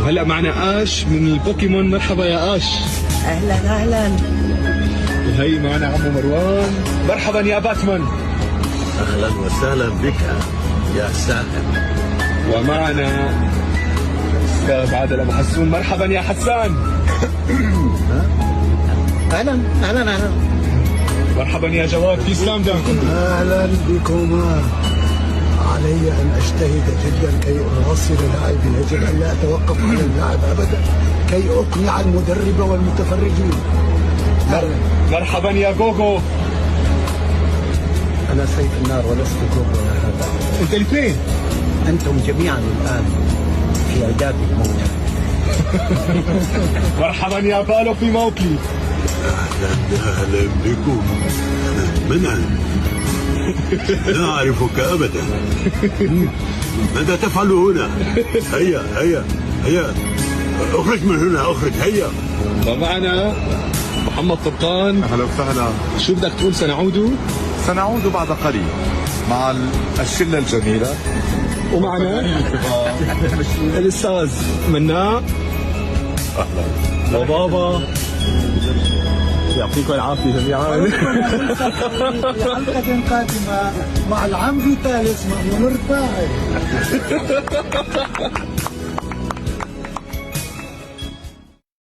وهلا معنا آش من البوكيمون. مرحبا يا آش. اهلا اهلا. وهي معنا عمو مروان. مرحبا يا باتمان. اهلا وسهلا بك يا ساحر. ومعنا استاذ عادل ابو حسون. مرحبا يا حسان. اهلا اهلا اهلا. مرحبا يا جواد في سلام دانكم. اهلا بكما. علي ان اجتهد جدا كي اواصل لاعبي. يجب ان لا اتوقف عن اللعب ابدا كي اقنع المدرب والمتفرجين. مرحبا يا جوجو. انا سيف النار ولست كوبا يا هذا. انت الاثنين. انتم جميعا الان في عداد الموت. مرحبا يا بالو في موكلي. اهلا بكم. من انت؟ لا اعرفك ابدا. ماذا تفعل هنا؟ هيا هيا هيا اخرج من هنا، اخرج هيا. ومعنا محمد طرقان. اهلا وسهلا. شو بدك تقول؟ سنعود بعد قليل مع الشله الجميله. ومعنا الاستاذ مناع. اهلا. وبابا. يعطيكم العافيه جميعا. في حلقة قادمة مع العم فيتاليس مأمون الرفاعي.